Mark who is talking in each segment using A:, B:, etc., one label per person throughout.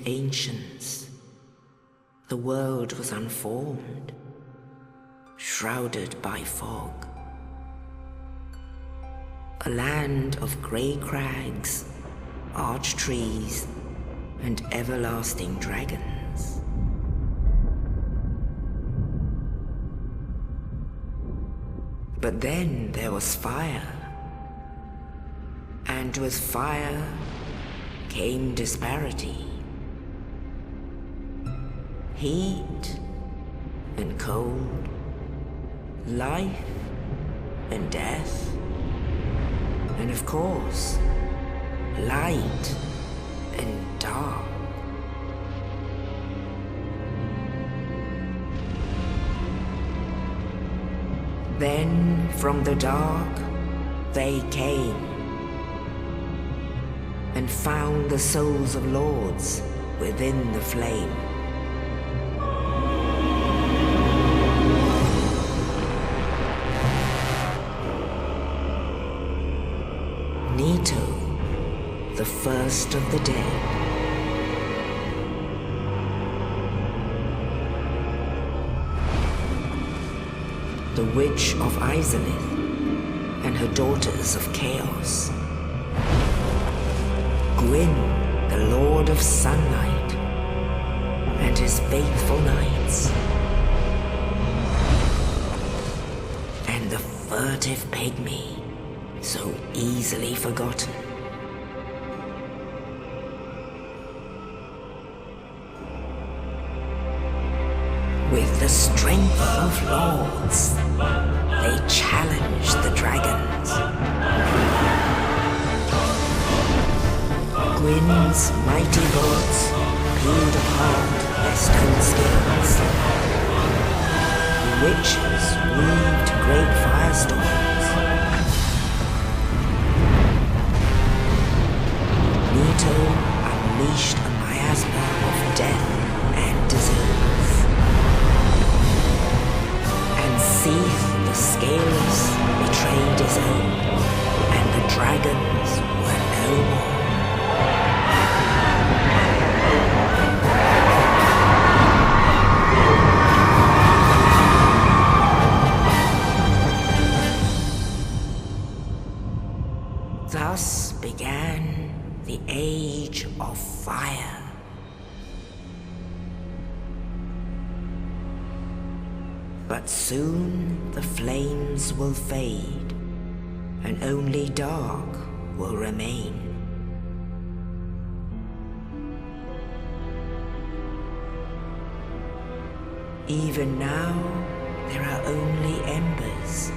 A: ancients, the world was unformed, shrouded by fog. A land of grey crags, arch trees, and everlasting dragons. But then there was fire, and with fire came disparity. Heat and cold, life and death, and of course, light and dark. Then from the dark they came and found the souls of lords within the flame. The first of the dead. The Witch of Izalith and her daughters of chaos. Gwyn, the Lord of Sunlight, and his faithful knights. And the furtive pygmy, so easily forgotten. With the strength of lords, they challenged the dragons. Gwyn's mighty bolts peeled apart their stone skins. The witches weaved great firestorms. Nito unleashed a miasma of death and disease. Seath the Scaleless betrayed his own, and the dragons were no more. Thus began the Age of Fire. But soon the flames will fade, and only dark will remain. Even now, there are only embers,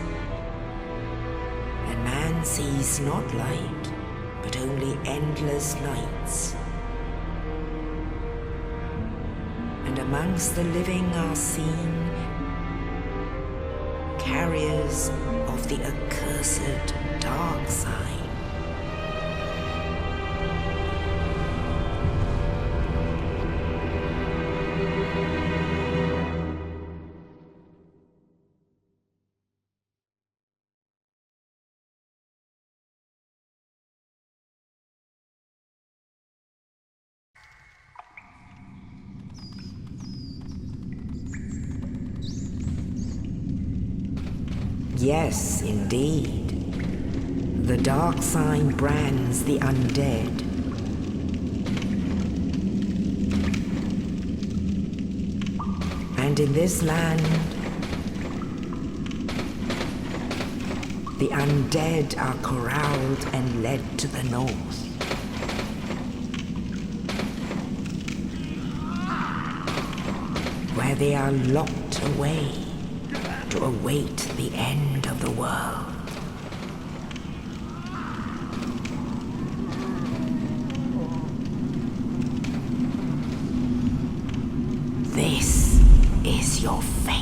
A: and man sees not light, but only endless nights. And amongst the living are seen carriers of the accursed dark side. Yes, indeed. The dark sign brands the undead. And in this land, the undead are corralled and led to the north. Where they are locked away to await the end of the world. This is your fate.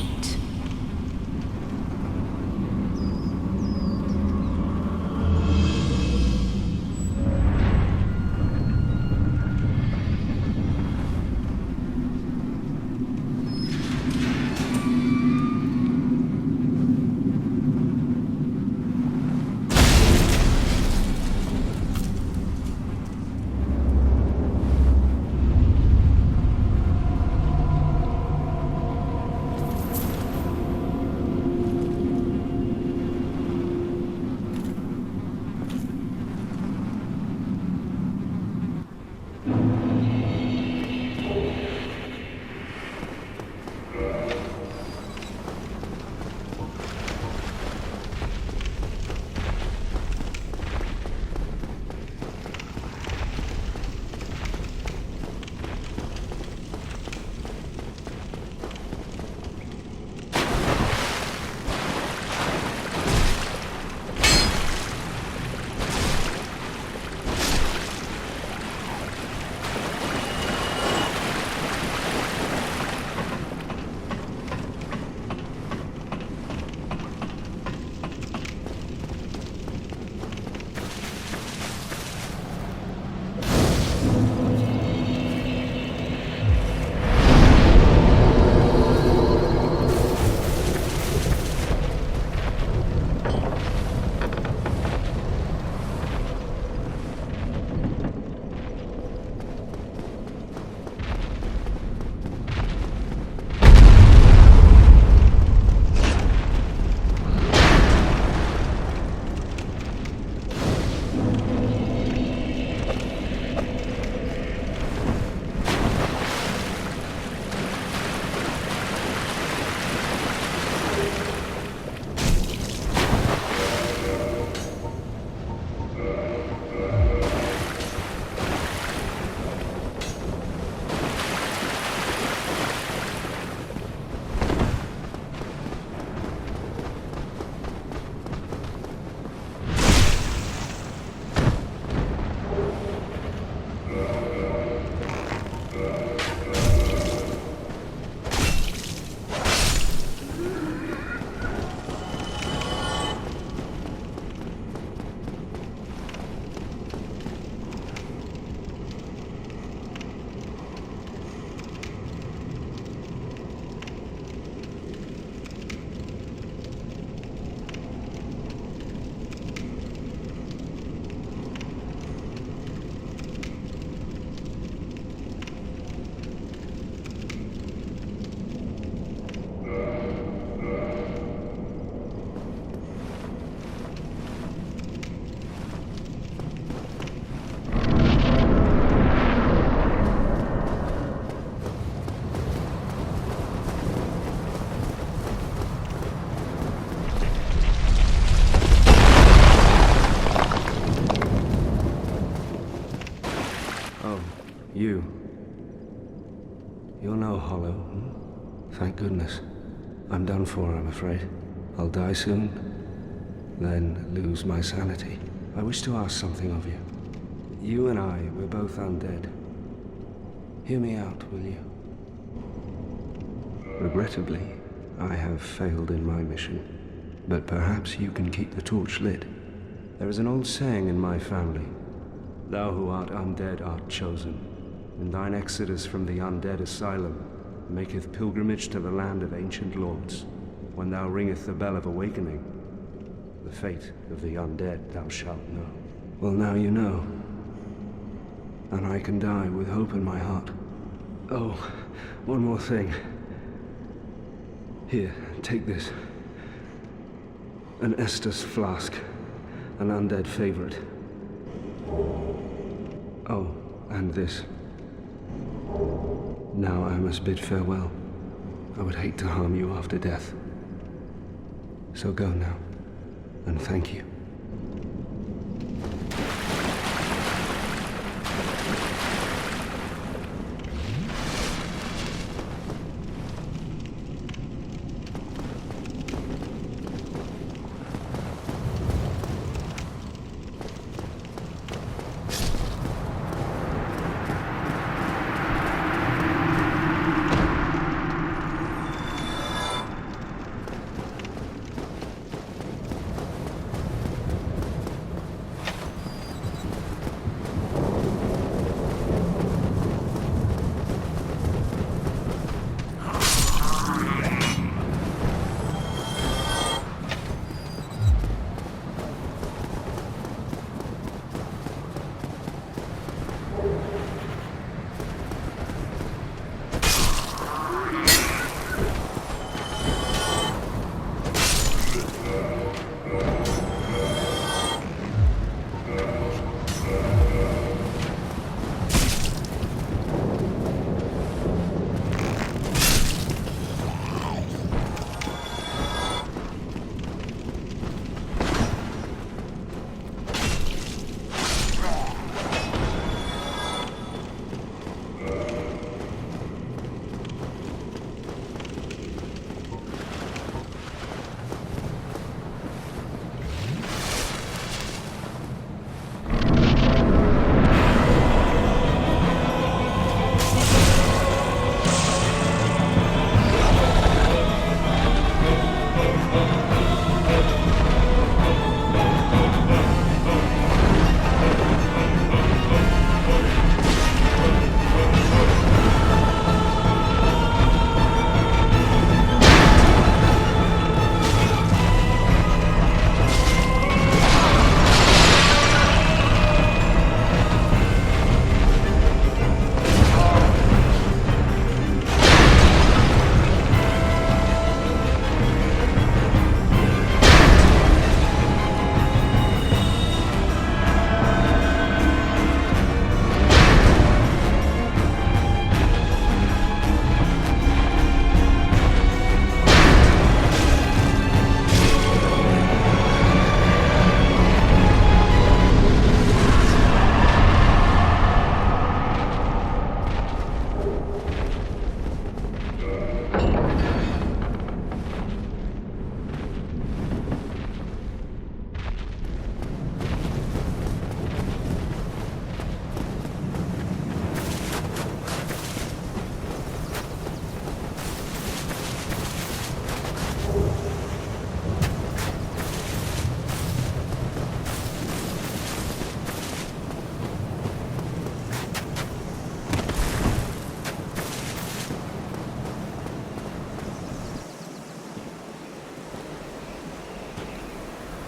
B: Thank goodness. I'm done for, I'm afraid. I'll die soon, then lose my sanity. I wish to ask something of you. You and I, we're both undead. Hear me out, will you? Regrettably, I have failed in my mission, but perhaps you can keep the torch lit. There is an old saying in my family, "Thou who art undead art chosen, and thine exodus from the undead asylum maketh pilgrimage to the land of ancient lords. When thou ringeth the bell of awakening, the fate of the undead thou shalt know." Well, now you know, and I can die with hope in my heart. Oh, one more thing. Here, take this. An Estus flask, an undead favorite. Oh, and this. Now I must bid farewell. I would hate to harm you after death. So go now, and thank you.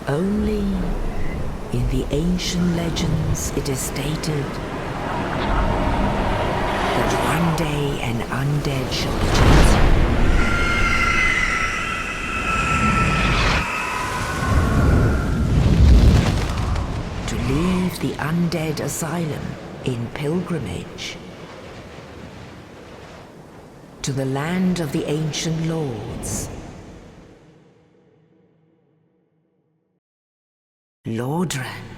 A: Only in the ancient legends it is stated that one day an undead shall be chosen to leave the undead asylum in pilgrimage to the land of the ancient lords. Lordran.